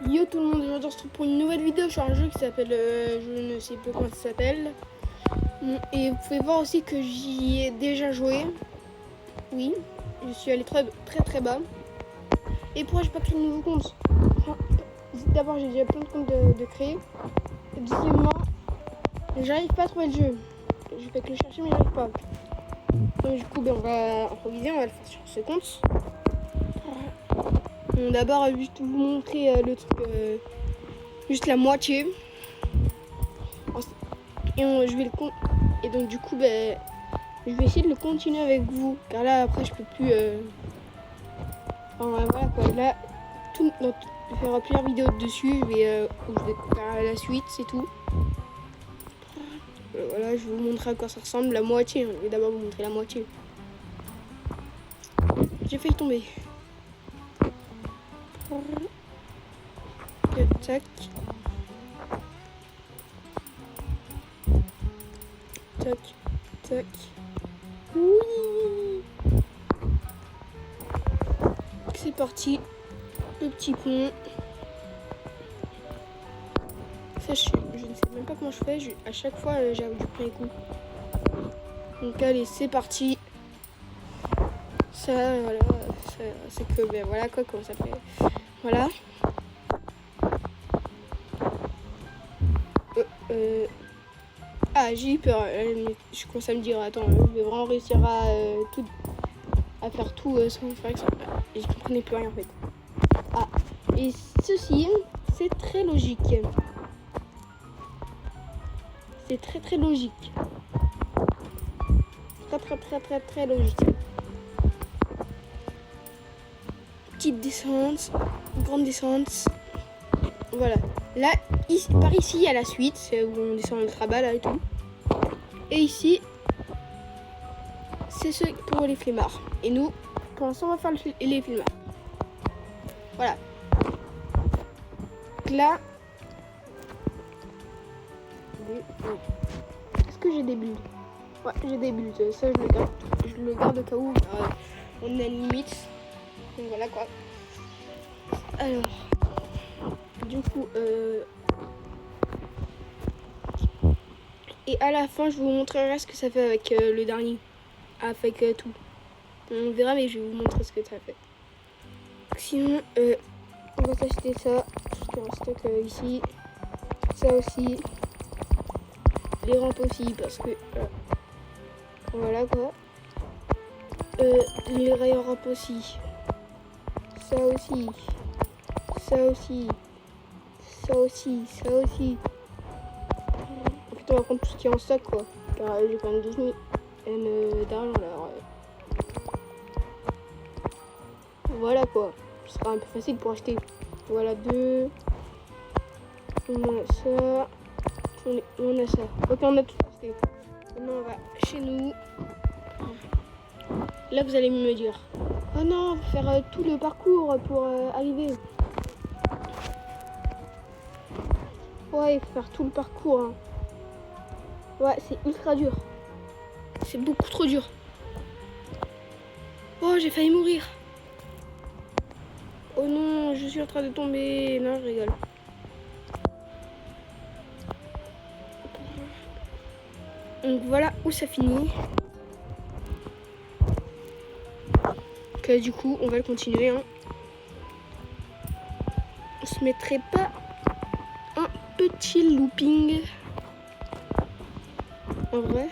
Yo tout le monde, aujourd'hui on se retrouve pour une nouvelle vidéo sur un jeu qui s'appelle, je ne sais plus comment ça s'appelle. Et vous pouvez voir aussi que j'y ai déjà joué. Oui, je suis allé très bas. Et pourquoi j'ai pas créé de nouveau compte? D'abord j'ai déjà plein de comptes de créer. Et deuxièmement, j'arrive pas à trouver le jeu. Je vais que le chercher mais j'arrive pas. Donc du coup on va improviser, on va le faire sur ce compte. Bon, d'abord juste vous montrer le truc, juste la moitié. Et je vais et donc du coup je vais essayer de le continuer avec vous, car là après je peux plus enfin, voilà quoi. Là il y aura plusieurs vidéos dessus, où je vais faire la suite, c'est tout. Voilà, je vais vous montrer à quoi ça ressemble, la moitié. Je vais d'abord vous montrer la moitié. J'ai failli tomber. Tac. Tac. Tac. Oui. C'est parti. Le petit pont. Ça, je ne sais même pas comment je fais. À chaque fois, j'avais du premier coup. Donc allez, c'est parti. Ça, voilà. C'est que, voilà quoi, comment ça fait. Voilà. Ah, j'ai eu peur. Je commence à me dire, attends, je vais vraiment réussir à faire tout sans faire que ça. Et je comprenais plus rien en fait. Ah, et ceci, c'est très logique. C'est très logique. Très logique. Petite descente, grande descente. Voilà. Là, par ici, il y a la suite, c'est où on descend ultra bas là et tout. Et ici, c'est ce pour les flemmards. Et nous, pour l'instant, on va faire les flemmards. Voilà. Donc là, est-ce que j'ai des bulles? Ouais, j'ai des bulles. Ça, je le garde. Je le garde au cas où on a une limite. Donc voilà quoi. Alors, du coup, et à la fin, je vous montrerai ce que ça fait avec le dernier. Avec tout. On verra, mais je vais vous montrer ce que ça fait. Sinon, on va s'acheter ça. Tout ce qui est en stock ici. Ça aussi. Les rampes aussi, parce que... voilà quoi. Les rayons rampes aussi. Ça aussi. Ça aussi. Ça aussi. Ça aussi. En fait, on va prendre tout ce qui est en stock quoi. Car j'ai quand même 12 000 d'argent là. Voilà quoi. Ce sera un peu facile pour acheter. Voilà deux. On a ça. On a ça. Ok, on a tout acheté. Maintenant on va chez nous. Là vous allez me dire, oh non, on va faire tout le parcours pour arriver. Ouais, il faut faire tout le parcours. Hein. Ouais, c'est ultra dur. C'est beaucoup trop dur. Oh, j'ai failli mourir. Oh non, je suis en train de tomber. Non, je rigole. Donc voilà où ça finit. Donc du coup, on va le continuer. Hein. On se mettrait pas un petit looping en vrai.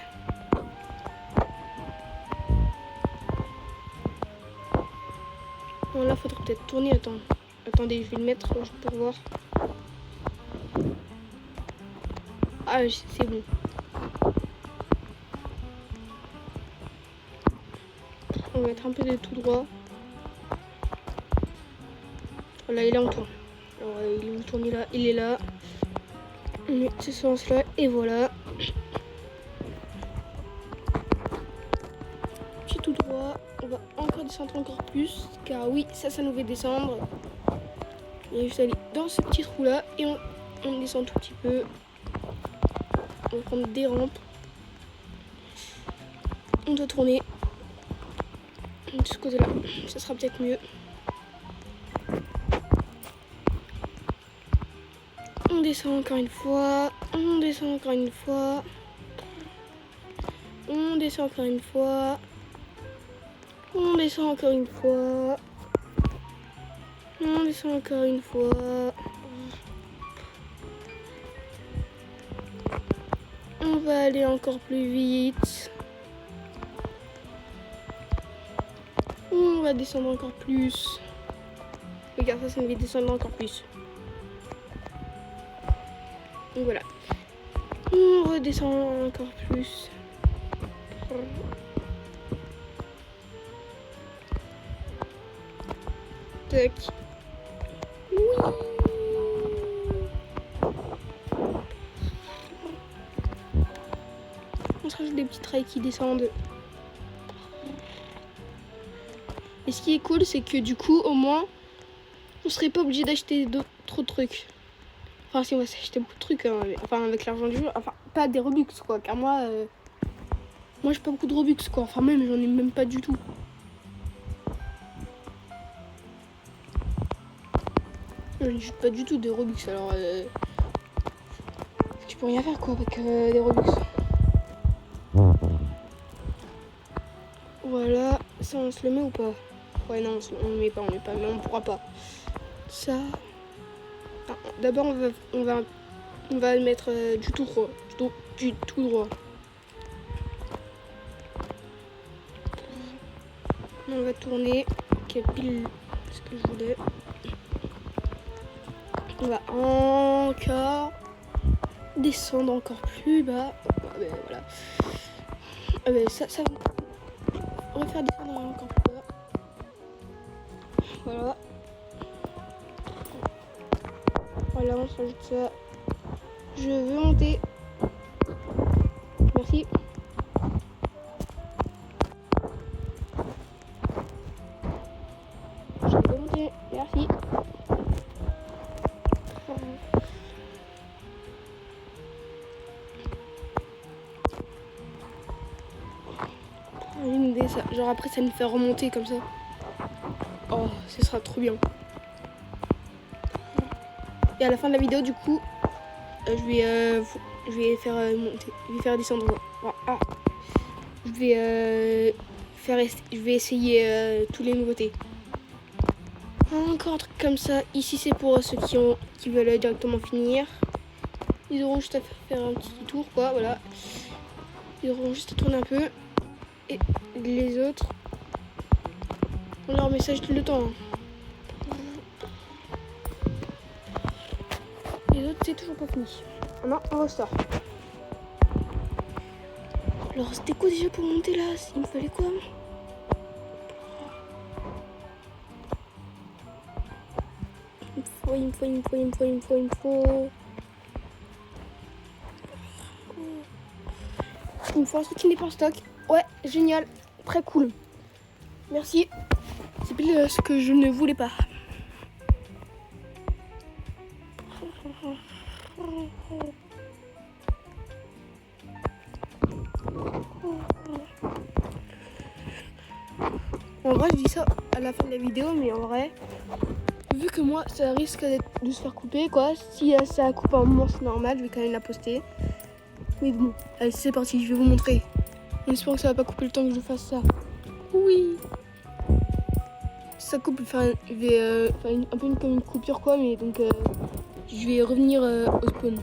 Bon, là, faudrait peut-être tourner. Attendez, je vais le mettre juste pour voir. Ah, c'est bon. On va mettre un peu de tout droit. Voilà, et là on tourne. Alors, il est où tourné là? Il est là. On met ce sens là et voilà. Puis tout droit. On va encore descendre encore plus. Car oui, ça nous fait descendre. Il va juste aller dans ce petit trou là. Et on descend tout petit peu. On va prendre des rampes. On doit tourner. De ce côté là. Ça sera peut-être mieux. descend encore une fois. On descend encore une fois. On descend encore une fois. On descend encore une fois. On descend encore une fois. On va aller encore plus vite. On va descendre encore plus. Regarde, ça me fait descendre encore plus. Donc voilà. On redescend encore plus. Tac. Oui. On se rajoute des petits trails qui descendent. Et ce qui est cool, c'est que du coup, au moins, on serait pas obligé d'acheter d'autres trucs. Enfin, si on va s'acheter beaucoup de trucs, hein, enfin avec l'argent du jeu, enfin pas des Robux quoi, car moi j'ai pas beaucoup de Robux quoi, enfin même j'en ai même pas du tout. J'en ai juste pas du tout de Robux, alors tu peux rien faire quoi avec des Robux. Voilà, ça on se le met ou pas? Ouais non, on le met pas, mais on pourra pas. Ça... D'abord on va mettre du tout droit. Du tout droit. On va tourner. Quel pile ce que je voulais. On va encore descendre encore plus bas. Ah ben voilà. Ah ben ça on va faire descendre encore plus bas. Voilà. Voilà, on s'ajoute ça. Je veux monter. Merci. Je veux monter. Merci. Une idée, ça. Genre après ça me fait remonter comme ça. Oh, ce sera trop bien. Et à la fin de la vidéo, du coup, je vais faire monter, je vais faire descendre. Ah. Je vais essayer toutes les nouveautés. Encore un truc comme ça. Ici, c'est pour ceux qui veulent directement finir. Ils auront juste à faire un petit tour, quoi. Voilà. Ils auront juste à tourner un peu. Et les autres, on leur message tout le temps. Les autres, c'est toujours pas fini. Ah non, on ressort. Alors, c'était quoi déjà pour monter là? Il me fallait quoi? Il me faut un truc qui n'est pas en stock. Ouais, génial. Très cool. Merci. C'est pile ce que je ne voulais pas. En vrai, je dis ça à la fin de la vidéo, mais en vrai, vu que moi, ça risque de se faire couper, quoi. Si ça coupe à un moment, c'est normal, je vais quand même la poster. Mais bon, allez, c'est parti, je vais vous montrer. En espérant que ça va pas couper le temps que je fasse ça. Oui. Si ça coupe, je vais faire un peu comme une coupure, quoi, mais donc je vais revenir au spawn.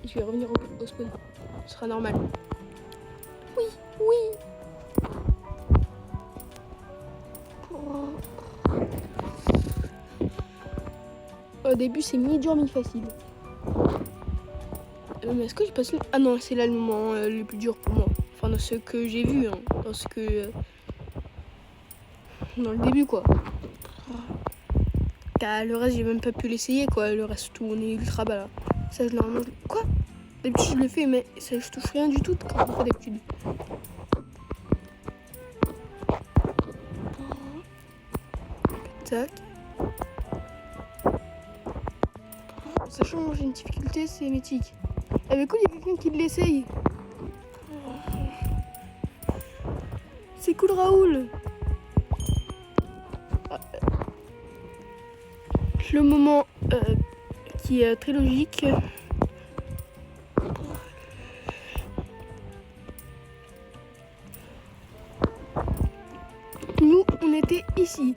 Je vais revenir au spawn. Ce sera normal. Oui. Au début, c'est mi-dur, mi-facile. Mais est-ce que je passe le... Ah non, c'est là le moment le plus dur pour moi. Enfin, dans ce que j'ai vu, hein. Dans ce que... dans le début, quoi. Car le reste, j'ai même pas pu l'essayer, quoi. Le reste, tout, on est ultra bas, là. Ça, normalement... Quoi? D'habitude, je le fais, mais ça, je touche rien du tout quand on fait d'habitude. Tac. Sachant que j'ai une difficulté, c'est mythique. Ah mais cool, il y a quelqu'un qui l'essaye. C'est cool, Raoul. Le moment qui est très logique. Nous, on était ici.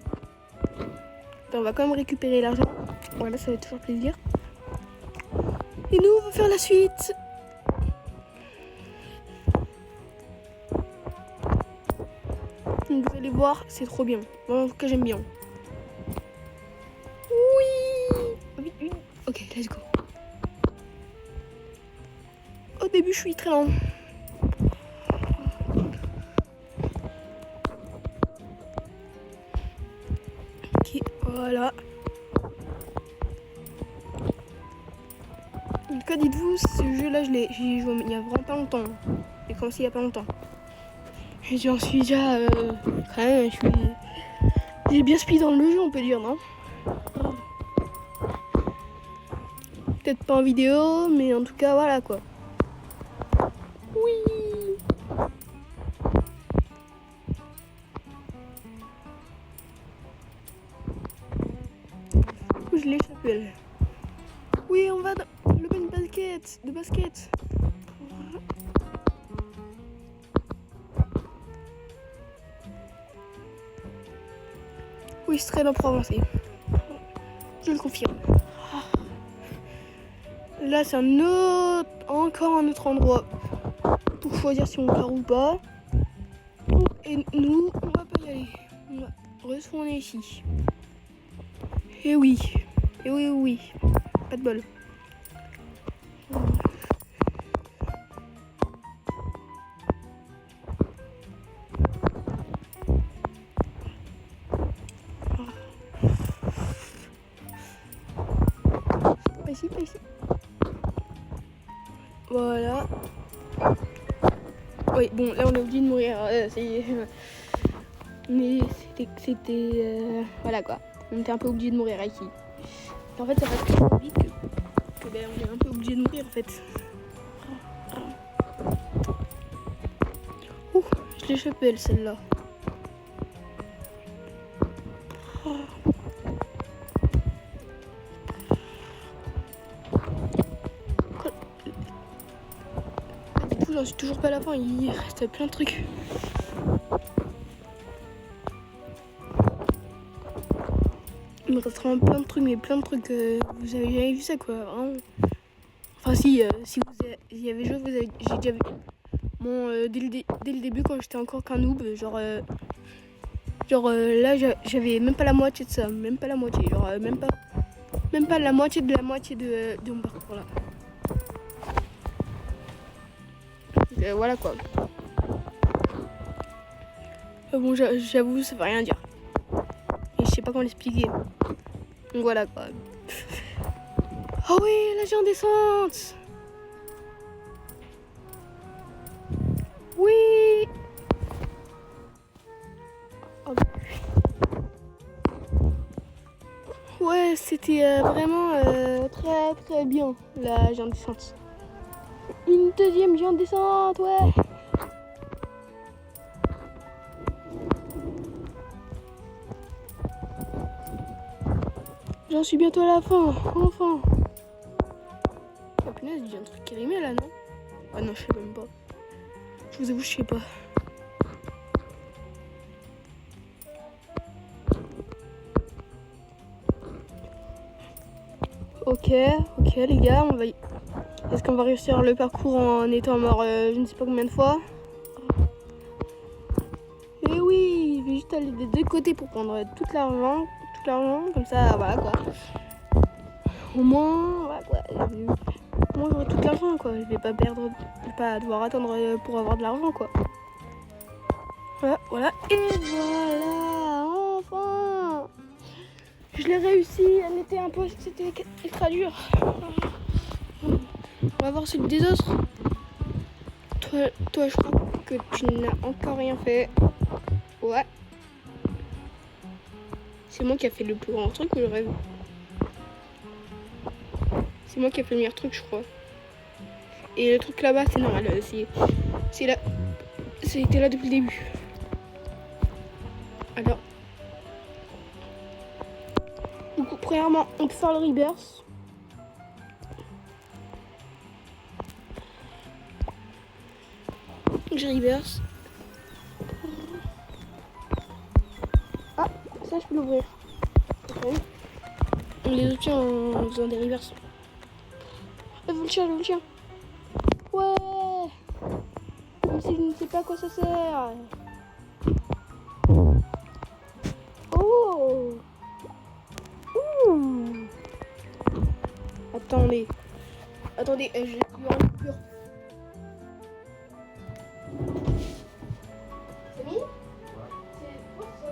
Attends, on va quand même récupérer l'argent. Voilà, ça fait toujours plaisir. Et nous, on va faire la suite. Donc, vous allez voir, c'est trop bien. Bon, en tout cas, j'aime bien. Oui. Vite, vite. Ok, let's go. Au début, je suis très lent. Ok, voilà. En tout cas, dites-vous, ce jeu-là, j'y ai joué il y a vraiment pas longtemps. J'ai commencé il y a pas longtemps. Et j'en suis déjà... quand même, j'ai bien speed dans le jeu, on peut dire, non? Peut-être pas en vidéo, mais en tout cas, voilà, quoi. Oui. Je l'échappe. Oui, on va dans le bain de basket. Oui, c'est très lent pour avancer. Je le confirme. Là, c'est encore un autre endroit pour choisir si on part ou pas. Et nous, on va pas y aller. On va retourner ici. Et oui. Et oui, oui. Pas de bol. Pas ici, pas ici. Voilà. Oui, bon, là on est obligé de mourir. Mais c'était voilà quoi. On était un peu obligé de mourir ici. Et en fait, ça va tellement vite que ben, on est un peu obligé de mourir en fait. Ouh, je l'ai chopé celle-là. Du coup, j'en suis toujours pas à la fin. Il reste plein de trucs. Il me reste vraiment plein de trucs, mais plein de trucs. Vous avez jamais vu ça quoi. Vraiment. Enfin si vous y avez joué, j'ai déjà vu. Bon, dès le début quand j'étais encore qu'un noob, genre là j'avais même pas la moitié de ça, même pas la moitié, genre même pas la moitié de mon parcours là. Donc, voilà quoi. Bon, j'avoue, ça veut rien dire. Et je sais pas comment l'expliquer. Donc voilà quoi. Oh oui, là j'ai en descente. Oui. Oh. Ouais, c'était vraiment très très bien la géante descente. Une deuxième géante descente, ouais. J'en suis bientôt à la fin, enfin. Oh punaise, il y a un truc qui rimait là, non? Ah non, je sais même pas. Je vous avoue, je sais pas. Ok les gars, on va y... Est-ce qu'on va réussir le parcours en étant mort je ne sais pas combien de fois? Et oui, je vais juste aller des deux côtés pour prendre tout l'argent, comme ça, voilà quoi. Au moins, voilà quoi. Au moins j'aurai tout l'argent quoi. Je vais pas perdre, je vais pas devoir attendre pour avoir de l'argent quoi. Voilà, et voilà, enfin! Je l'ai réussi, c'était extra dur. On va voir celui des autres. Toi, je crois que tu n'as encore rien fait. Ouais. C'est moi qui a fait le plus grand truc ou le rêve? C'est moi qui a fait le meilleur truc, je crois. Et le truc là-bas, c'est normal. C'est là. C'était là depuis le début. Alors. Du coup, premièrement, on peut faire le reverse. Je reverse. Ah, ça je peux l'ouvrir. Ok. On les obtient en faisant des reverses. Ah, vous le chien, vous le chien. Ouais. Même si je ne sais pas à quoi ça sert. Oh. Ouh. Attendez. Attendez, j'ai eu une coupure. C'est mis? C'est quoi ça?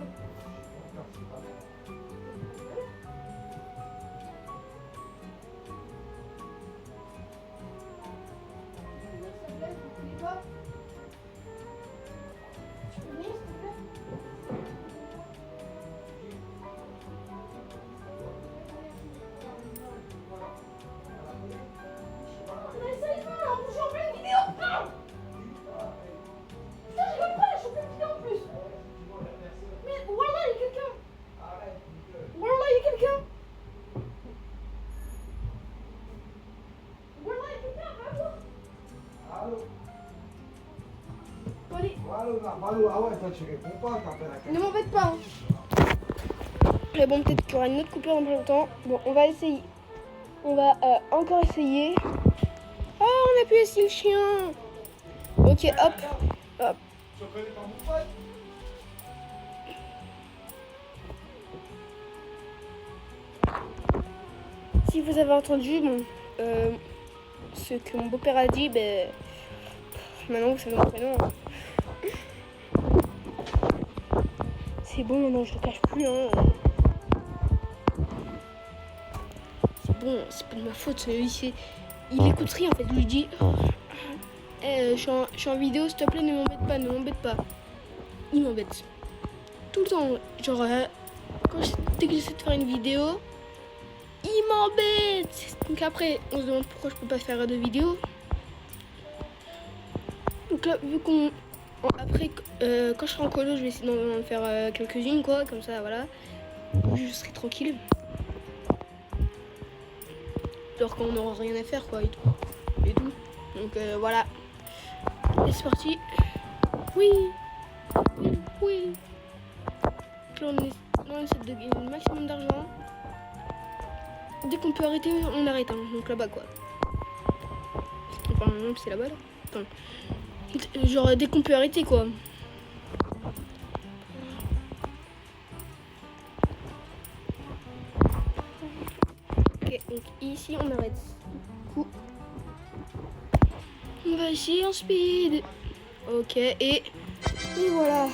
Tu peux venir, s'il te plaît? Ne m'embête pas. Hein. Mais bon, peut-être qu'il y aura une autre coupure dans pas longtemps. Bon, on va essayer. On va encore essayer. Oh, on a pu essayer le chien. Ok, hop. Hop. Si vous avez entendu ce que mon beau-père a dit, ben, maintenant vous savez mon prénom. C'est bon, maintenant je le cache plus. Hein. C'est bon, c'est pas de ma faute. Il écoute rien en fait. Je lui dis je suis en vidéo, s'il te plaît, ne m'embête pas, ne m'embête pas. Il m'embête. Tout le temps. Genre, dès que j'essaie de faire une vidéo, il m'embête. Donc après, on se demande pourquoi je peux pas faire de vidéo. Donc là, vu qu'on... Après, quand je serai en colo, je vais essayer d'en faire quelques-unes, quoi. Comme ça, voilà. Je serai tranquille. Alors qu'on n'aura rien à faire, quoi, et tout. Donc voilà. Et c'est parti. Oui. Oui. Là, on essaie de gagner le maximum d'argent. Dès qu'on peut arrêter, on arrête. Hein. Donc là-bas, quoi. Enfin, même c'est là-bas, là. Enfin, genre, dès qu'on peut arrêter, quoi. Ok, donc ici, on arrête. Coup. On va essayer en speed. Ok, et voilà.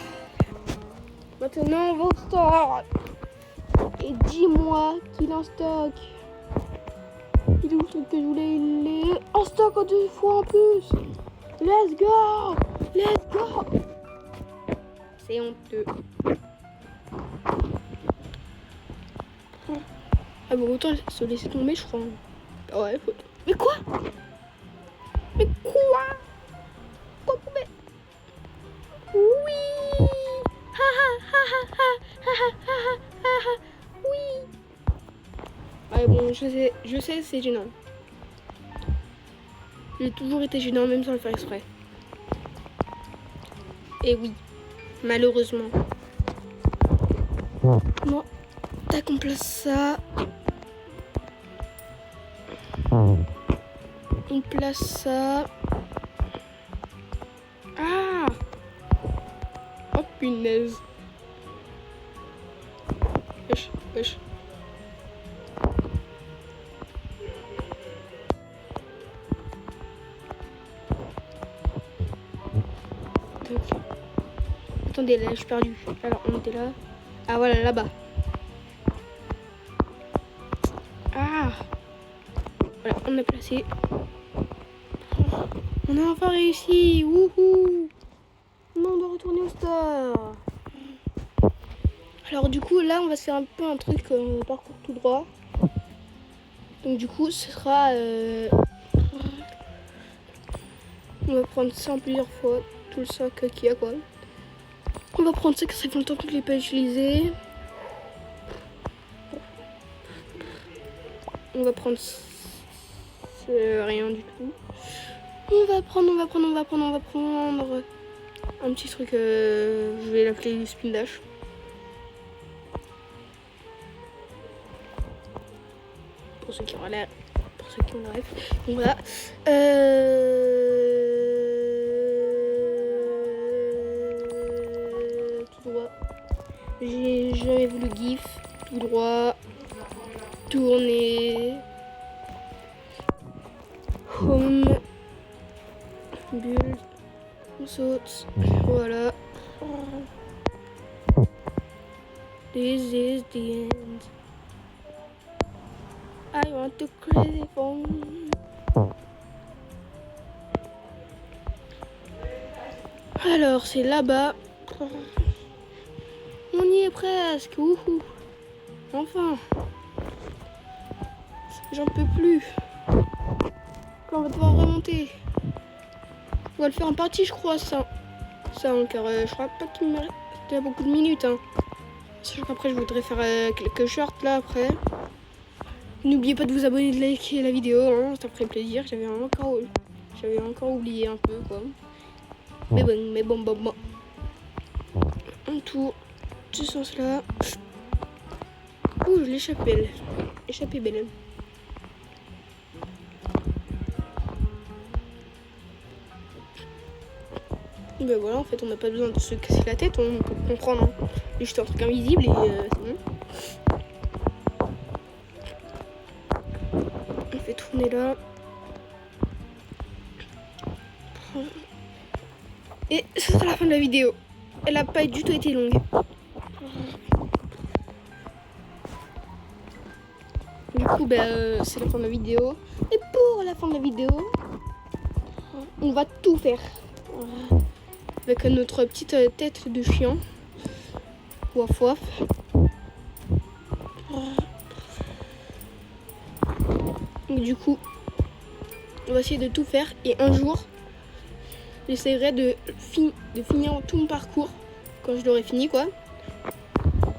Maintenant, on va au store. Et dis-moi qu'il est en stock. Il est où le truc que je voulais? Il est en stock en 2 fois en plus. Let's go. Let's go. C'est honteux. Ah bon, autant se laisser tomber, je crois. Ouais, faut... Mais quoi? Mais quoi? Mais... Oui. Ha ha ha ha ha ha ha ha ha. Oui. Ouais bon, je sais, c'est gênant. J'ai toujours été gênant, même sans le faire exprès. Et oui, malheureusement. Bon, tac, on place ça. On place ça. Ah! Oh punaise. Wesh, wesh. Attendez, là, je suis perdu. Alors, on était là. Ah, voilà, là-bas. Ah! Voilà, on a placé. On a enfin réussi. Wouhou! Non, on doit retourner au store. Alors, du coup, là, on va se faire un peu un truc parcours tout droit. Donc, du coup, ce sera... on va prendre ça en plusieurs fois. Tout le sac qu'il y a, quoi. On va prendre ça, car ça fait longtemps que je ne l'ai pas utilisé. On va prendre... rien du tout. On va prendre... un petit truc, je vais l'appeler le spin dash. Pour ceux qui ont l'air, pour ceux qui ont le rêve. Donc voilà. Tout droit. J'ai jamais vu le gif. Tout droit. Tourner. Home. Bulle. On saute. Voilà. This is the end. I want to crazy phone. Alors, c'est là-bas. On y est presque. Wouhou. Enfin. J'en peux plus. On va devoir remonter. On va le faire en partie, je crois, ça. Car je crois pas qu'il me reste beaucoup de minutes. Hein. Sachant qu'après, je voudrais faire quelques shorts là après. N'oubliez pas de vous abonner, de liker la vidéo. Hein, ça ferait plaisir. J'avais encore oublié un peu, quoi. Mais bon. Un tour. Ce sens-là. Ouh, je l'échappe belle. Échappée belle. Ben voilà, en fait, on n'a pas besoin de se casser la tête, on peut comprendre. Hein. C'est juste un truc invisible et c'est bon. On fait tourner là. Et ça sera la fin de la vidéo. Elle n'a pas du tout été longue. Du coup, c'est la fin de la vidéo. Et pour la fin de la vidéo, on va tout faire. Avec notre petite tête de chien. Waf waf. Du coup, on va essayer de tout faire. Et un jour, j'essaierai de finir tout mon parcours. Quand je l'aurai fini, quoi.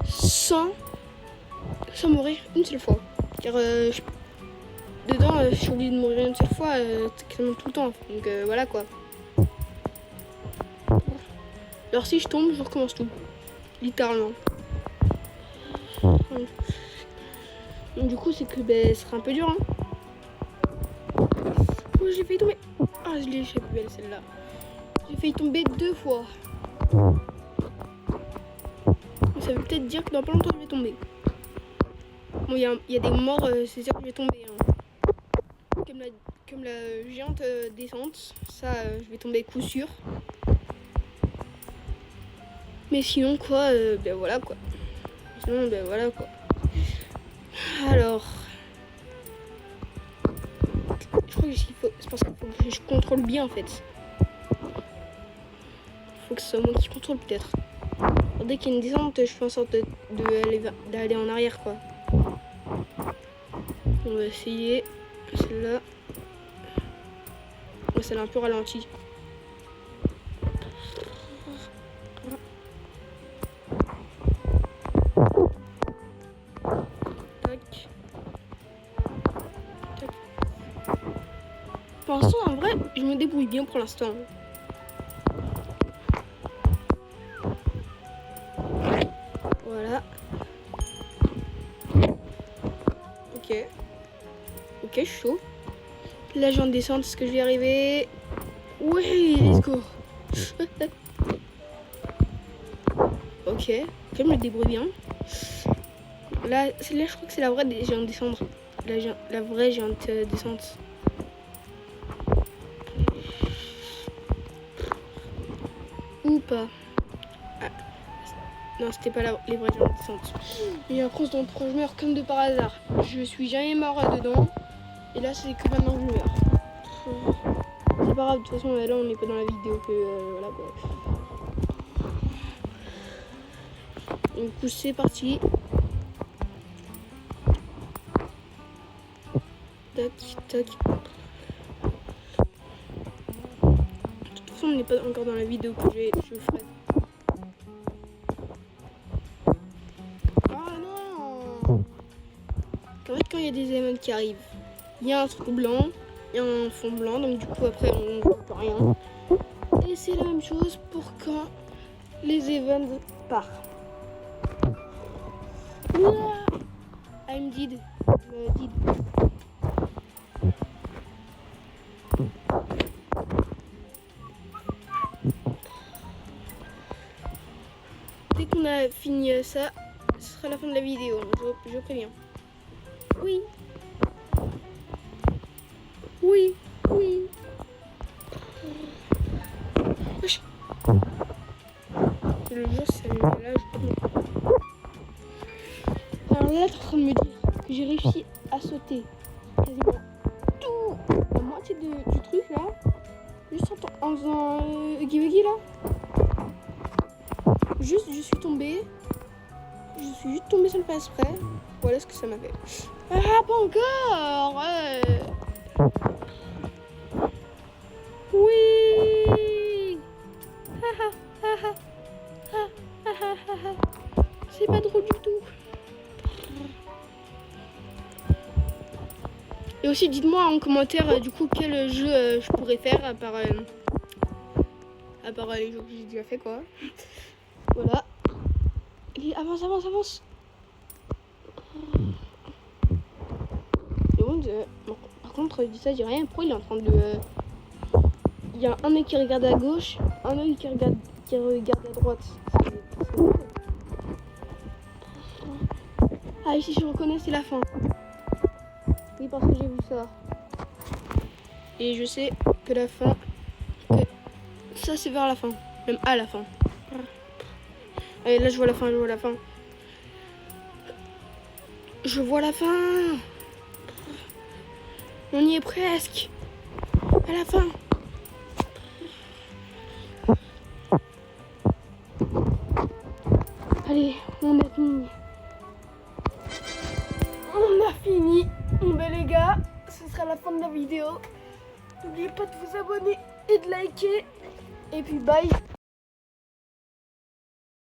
Sans mourir une seule fois. Car dedans, je suis obligée de mourir une seule fois quasiment tout le temps. Donc voilà, quoi. Alors si je tombe, je recommence tout. Littéralement. Donc, du coup, c'est que ce sera un peu dur. Hein. Oh, j'ai failli tomber. Ah, je l'ai échappé belle celle-là. J'ai failli tomber 2 fois. Ça veut peut-être dire que dans pas longtemps, je vais tomber. Bon, il y a des morts, c'est sûr que je vais tomber. Hein. Comme la géante descente. Ça, je vais tomber coup sûr. Mais sinon, quoi, voilà, quoi. Sinon, voilà, quoi. Alors... Je crois c'est parce qu'il faut que je contrôle bien, en fait. Il faut que ce soit moi qui contrôle, peut-être. Dès qu'il y a une descente, je fais en sorte d'aller en arrière, quoi. On va essayer. Celle-là. Celle-là un peu ralentie. Pour l'instant, en vrai, je me débrouille bien pour l'instant. Voilà. Ok, je suis chaud. Là, je viens de descendre. Est-ce que je vais y arriver? Oui, let's go. Ok, je me débrouille bien. Là, je crois que c'est la vraie géante descendre. La vraie géante descente. Ou pas. Ah. Non, c'était pas les vraies géantes descentes. Il y a un cross dans le pro, je meurs comme de par hasard. Je suis jamais mort dedans. Et là, c'est que maintenant que je meurs. C'est pas grave, de toute façon, là, on n'est pas dans la vidéo que... voilà, quoi. Du coup, c'est parti. Tac, tac. De toute façon, on n'est pas encore dans la vidéo que je ferai. Ah non! En fait, quand il y a des éléments qui arrivent, il y a un trou blanc, il y a un fond blanc, donc du coup, après, on ne voit plus rien. Et Et c'est la même chose pour quand les events partent. I'm dead. Dead. Dès qu'on a fini ça, ce sera la fin de la vidéo, je préviens. Oui. Oui. Oui. Wesh. Le jeu, c'est là, alors là, t'es en train de me dire que j'ai réussi à sauter quasiment tout, la moitié du truc là, juste en faisant Huggy là. Juste, je suis tombée sans le faire exprès. Voilà ce que ça m'a fait. Ah, pas encore. Oui. C'est pas drôle du tout. Et aussi, dites-moi en commentaire du coup quel jeu je pourrais faire à part les jeux que j'ai déjà fait quoi. Voilà. Et avance. Bon, par contre, je dis ça, je dis rien. Pourquoi il est en train de... Il y a un mec qui regarde à gauche, un autre qui regarde à droite. Ah, ici je reconnais, c'est la fin. Oui, parce que j'ai vu ça. Et je sais que la fin... Ça, c'est vers la fin. Même à la fin. Allez, là, je vois la fin. Je vois la fin. On y est presque. À la fin. Allez, on a fini. Bon ben les gars, ce sera la fin de la vidéo. N'oubliez pas de vous abonner et de liker. Et puis bye.